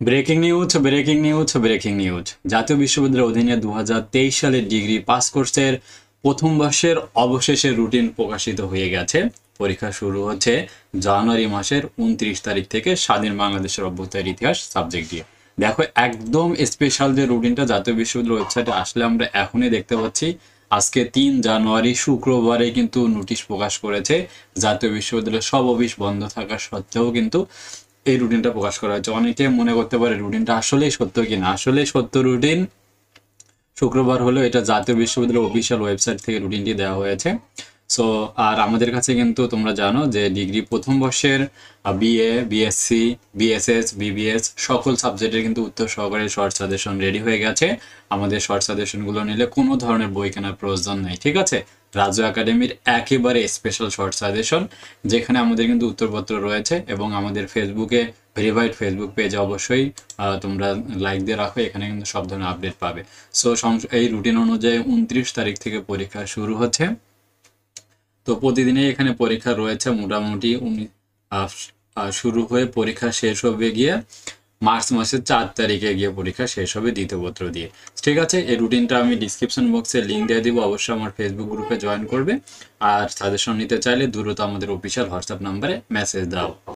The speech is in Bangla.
Breaking news. জাতীয় বিশ্ববিদ্যালয়ের অধীনে 2023 সালে ডিগ্রি পাস কোর্সের প্রথম বর্ষের অবশেষে রুটিন প্রকাশিত হয়ে গেছে। পরীক্ষা শুরু হচ্ছে জানুয়ারি মাসের 29 তারিখ থেকে স্বাধীন বাংলাদেশের অভ্যুদয়ের ইতিহাস সাবজেক্ট দিয়ে। দেখো একদম স্পেশাল যে রুটিনটা জাতীয় বিশ্ববিদ্যালয়ের ওয়েবসাইটে আসলে আমরা এখনই দেখতে পাচ্ছি। আজকে 3 জানুয়ারি শুক্রবারে কিন্তু নোটিশ প্রকাশ করেছে। জাতীয় বিশ্ববিদ্যালয়ের সব অফিস বন্ধ থাকা সত্ত্বেও কিন্তু এই রুটিনটা প্রকাশ করা হয়েছে। অনেকে মনে করতে পারে রুটিনটা আসলেই সত্য কিনা। আসলেই সত্য রুটিন। শুক্রবার হলো এটা জাতীয় বিশ্ববিদ্যালয়ের অফিসিয়াল ওয়েবসাইট থেকে রুটিনটি দেওয়া হয়েছে। সো আর আমাদের কাছে কিন্তু তোমরা জানো যে ডিগ্রি প্রথম বর্ষের বিএ, বিএসসি, বিএসএস, বিবিএস সকল সাবজেক্টের কিন্তু উত্তর সহকারে শর্ট সাজেশন রেডি হয়ে গেছে। আমাদের শর্ট সাজেশনগুলো নিলে কোনো ধরনের বই কেনার প্রয়োজন নেই, ঠিক আছে। রাজু একাডেমির একেবারে স্পেশাল শর্ট সাজেশন, যেখানে আমাদের কিন্তু উত্তরপত্র রয়েছে এবং আমাদের ফেসবুকে ভেরিফাইড ফেসবুক পেজে অবশ্যই তোমরা লাইক দিয়ে রাখো, এখানে কিন্তু সব ধরনের আপডেট পাবে। সো এই রুটিন অনুযায়ী 29 তারিখ থেকে পরীক্ষা শুরু হচ্ছে। তো প্রতিদিনই এখানে পরীক্ষা রয়েছে মোটামুটি শুরু হয়ে পরীক্ষা শেষ হবে গিয়ে মার্চ মাসের 4 তারিখে গিয়ে পরীক্ষা শেষ হবে দ্বিতীয় পত্র দিয়ে, ঠিক আছে। এই রুটিনটা আমি ডিসক্রিপশন বক্সে লিঙ্ক দিয়ে দিব, অবশ্যই আমার ফেসবুক গ্রুপে জয়েন করবে। আর সাজেশন নিতে চাইলে দ্রুত আমাদের অফিসিয়াল হোয়াটসঅ্যাপ নাম্বারে মেসেজ দাও।